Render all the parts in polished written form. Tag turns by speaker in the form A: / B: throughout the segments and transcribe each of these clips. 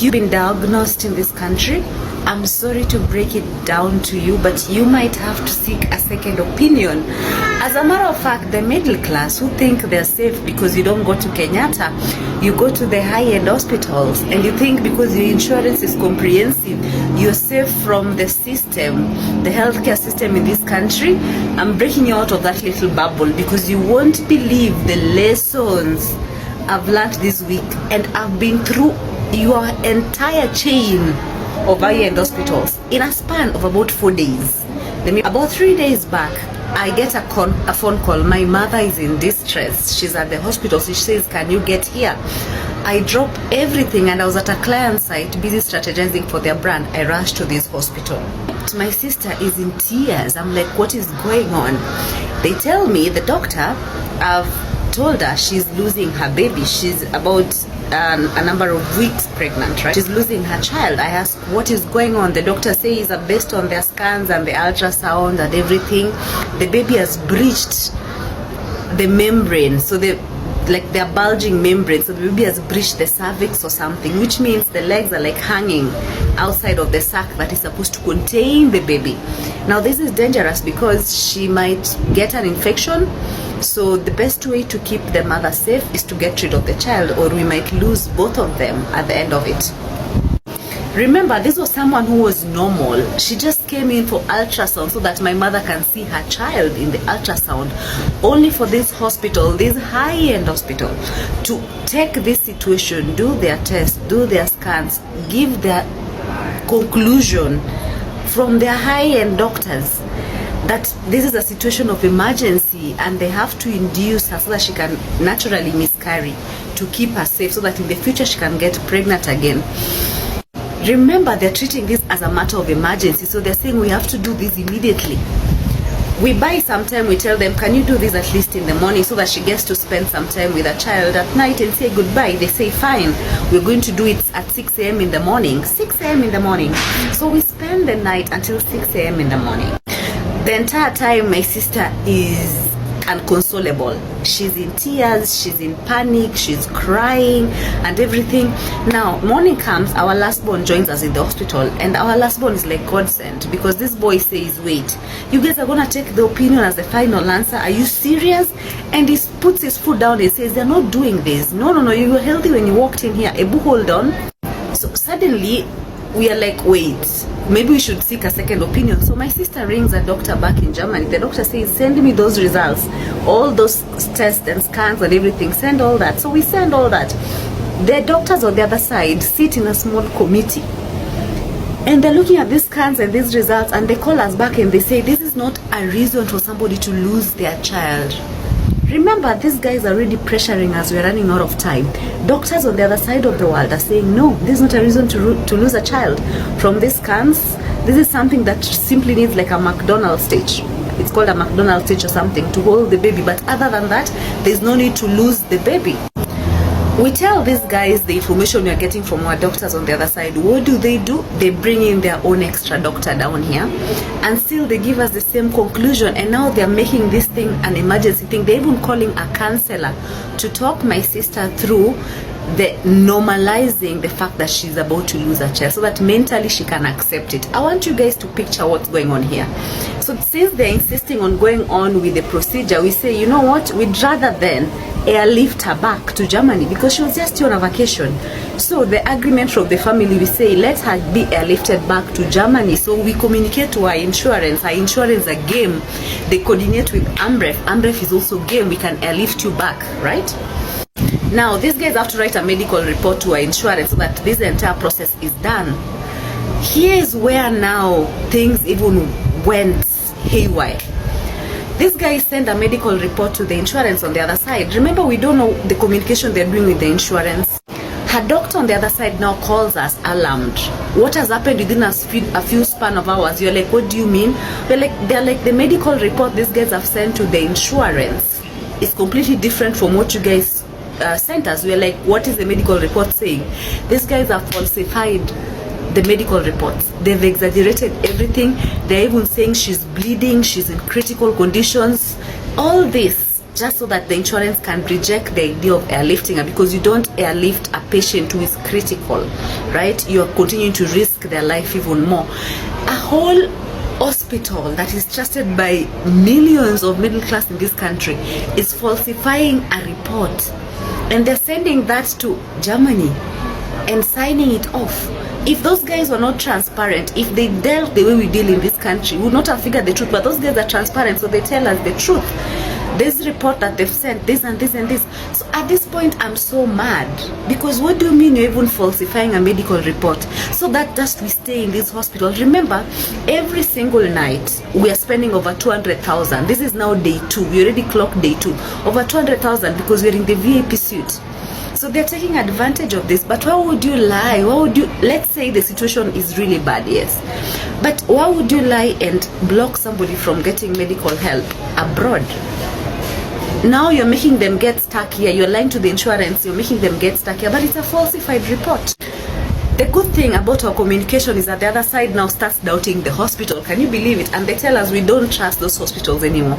A: You've been diagnosed in this country. I'm sorry to break it down to you, but you might have to seek a second opinion. As a matter of fact, the middle class who think they're safe because you don't go to Kenyatta, you go to the high-end hospitals, and you think because your insurance is comprehensive, you're safe from the system, the healthcare system in this country. I'm breaking you out of that little bubble because you won't believe the lessons I've learned this week, and I've been through your entire chain of high-end hospitals in a span of about 4 days. About 3 days back, I get a phone call. My mother is in distress. She's at the hospital. She says, can you get here? I dropped everything and I was at a client site busy strategizing for their brand. I rushed to this hospital. My sister is in tears. I'm like, what is going on? They tell me the doctor, I've told her she's losing her baby. She's about a number of weeks pregnant, right? She's losing her child. I asked what is going on. The doctor says that based on their scans and the ultrasound and everything, the baby has breached the membrane. So they're bulging membrane. So the baby has breached the cervix or something, which means the legs are like hanging outside of the sac that is supposed to contain the baby. Now this is dangerous because she might get an infection. So the best way to keep the mother safe is to get rid of the child, or we might lose both of them at the end of it. Remember, this was someone who was normal. She just came in for ultrasound so that my mother can see her child in the ultrasound, only for this hospital, this high-end hospital, to take this situation, do their tests, do their scans, give their conclusion from their high-end doctors that this is a situation of emergency and they have to induce her so that she can naturally miscarry, to keep her safe so that in the future she can get pregnant again. Remember, they're treating this as a matter of emergency, so they're saying we have to do this immediately. We buy some time, we tell them, can you do this at least in the morning so that she gets to spend some time with her child at night and say goodbye. They say fine, we're going to do it at 6 a.m. in the morning. 6 a.m. in the morning. So we spend the night until 6 a.m. in the morning. The entire time my sister is unconsolable. She's in tears, she's in panic, she's crying and everything. Now morning comes, our last born joins us in the hospital, and our last born is like God sent, because this boy says, wait, you guys are gonna take the opinion as the final answer? Are you serious? And he puts his foot down and says, they're not doing this. No, you were healthy when you walked in here. Ebu, hold on. So suddenly we are like, wait, maybe we should seek a second opinion. So my sister rings a doctor back in Germany. The doctor says, send me those results, all those tests and scans and everything, send all that. So we send all that. The doctors on the other side sit in a small committee and they're looking at these scans and these results, and they call us back and they say, this is not a reason for somebody to lose their child. Remember, these guys are already pressuring us. We're running out of time. Doctors on the other side of the world are saying, no, this is not a reason to lose a child. From these scans, this is something that simply needs like a McDonald's stage. It's called a McDonald's stage or something to hold the baby. But other than that, there's no need to lose the baby. We tell these guys the information we are getting from our doctors on the other side. What do? They bring in their own extra doctor down here, and still they give us the same conclusion. And now they're making this thing an emergency thing. They're even calling a counselor to talk my sister through the normalizing the fact that she's about to lose her child, so that mentally she can accept it. I want you guys to picture what's going on here. So since they're insisting on going on with the procedure, we say, you know what, we'd rather then airlift her back to Germany, because she was just here on a vacation. So the agreement from the family, we say, let her be airlifted back to Germany. So we communicate to our insurance. Our insurance are game. They coordinate with Amref. Amref is also game. We can airlift you back, right? Now these guys have to write a medical report to our insurance so that this entire process is done. Here is where now things even went haywire. These guys send a medical report to the insurance on the other side. Remember, we don't know the communication they're doing with the insurance. Her doctor on the other side now calls us alarmed. What has happened within a few span of hours? You're like, what do you mean? They're like, the medical report these guys have sent to the insurance is completely different from what you guys sent us. We're like, what is the medical report saying? These guys have falsified the medical reports. They've exaggerated everything. They're even saying she's bleeding, she's in critical conditions. All this just so that the insurance can reject the idea of airlifting her, because you don't airlift a patient who is critical, right? You are continuing to risk their life even more. A whole hospital that is trusted by millions of middle class in this country is falsifying a report, and they're sending that to Germany and signing it off. If those guys were not transparent, if they dealt the way we deal in this country, we would not have figured the truth. But those guys are transparent, so they tell us the truth. This report that they've sent, this and this and this. So at this point, I'm so mad, because what do you mean you're even falsifying a medical report so that just we stay in this hospital? Remember, every single night we are spending over 200,000. This is now day 2. We already clocked day 2. Over 200,000 because we're in the VIP suite. So they're taking advantage of this. But why would you lie? Why would you, let's say the situation is really bad, yes, but why would you lie and block somebody from getting medical help abroad? Now you're making them get stuck here. You're lying to the insurance, you're making them get stuck here, but it's a falsified report. The good thing about our communication is that the other side now starts doubting the hospital. Can you believe it? And they tell us we don't trust those hospitals anymore.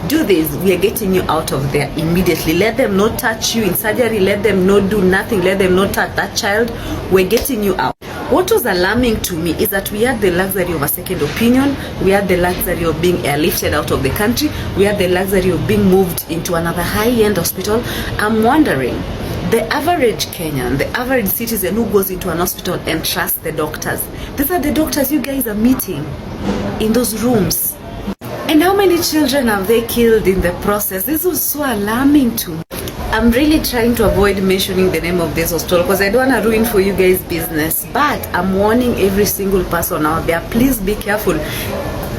A: Do this, we are getting you out of there immediately. Let them not touch you in surgery. Let them not do nothing. Let them not touch that child. We're getting you out. What was alarming to me is that we had the luxury of a second opinion. We had the luxury of being airlifted out of the country. We had the luxury of being moved into another high-end hospital. I'm wondering, the average Kenyan, the average citizen who goes into an hospital and trusts the doctors, these are the doctors you guys are meeting in those rooms. And how many children have they killed in the process? This was so alarming to me. I'm really trying to avoid mentioning the name of this hospital because I don't want to ruin for you guys business, but I'm warning every single person out there, please be careful.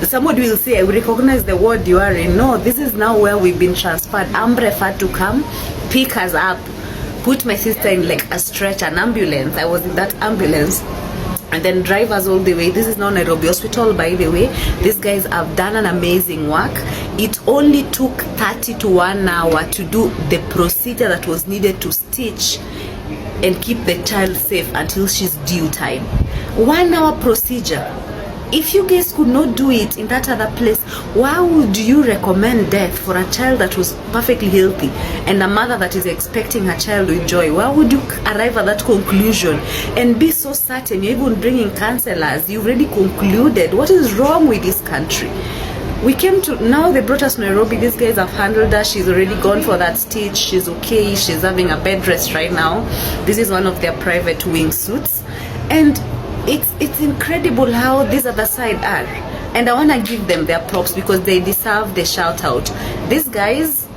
A: Somebody will say, I will recognize the ward you are in. No, this is now where we've been transferred. I'm referred to come pick us up, put my sister in like a stretcher, an ambulance. I was in that ambulance, and then drive us all the way. This is now Nairobi Hospital, by the way. These guys have done an amazing work. It only took 30 to 1 hour to do the procedure that was needed to stitch and keep the child safe until she's due time. 1 hour procedure. If you guys could not do it in that other place, why would you recommend death for a child that was perfectly healthy and a mother that is expecting her child with joy? Why would you arrive at that conclusion and be so certain? You're even bringing counselors. You've already concluded. What is wrong with this country? We came to, now they brought us to Nairobi. These guys have handled her. She's already gone for that stitch. She's okay. She's having a bed rest right now. This is one of their private wing suits. And it's incredible how these other side are, and I want to give them their props because they deserve the shout out. These guys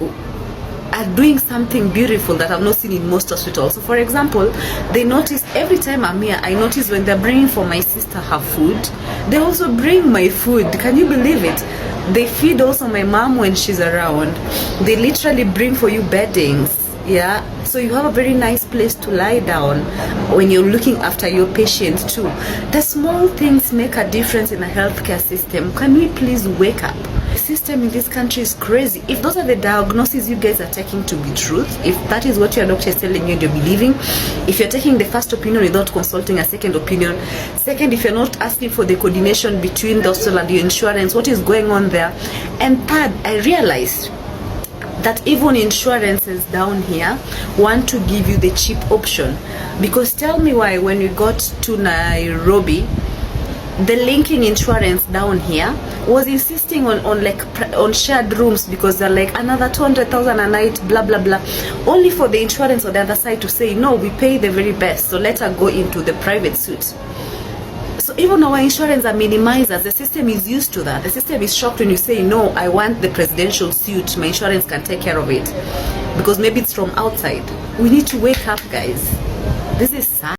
A: are doing something beautiful that I've not seen in most hospitals. So for example, they notice every time I'm here, I notice when they're bringing for my sister her food, they also bring my food. Can you believe it? They feed also my mom when she's around. They literally bring for you beddings. Yeah, so you have a very nice place to lie down when you're looking after your patient too. The small things make a difference in a healthcare system. Can we please wake up? The system in this country is crazy. If those are the diagnoses you guys are taking to be truth, if that is what your doctor is telling you and you're believing, if you're taking the first opinion without consulting a second opinion, second, if you're not asking for the coordination between the hospital and your insurance, what is going on there? And third, I realized that even insurances down here want to give you the cheap option. Because tell me why, when we got to Nairobi, the linking insurance down here was insisting on shared rooms because they're like another 200,000 a night, blah blah blah, only for the insurance on the other side to say no, we pay the very best, so let her go into the private suite. So even our insurance are minimizers. The system is used to that. The system is shocked when you say, no, I want the presidential suite. My insurance can take care of it. Because maybe it's from outside. We need to wake up, guys. This is sad.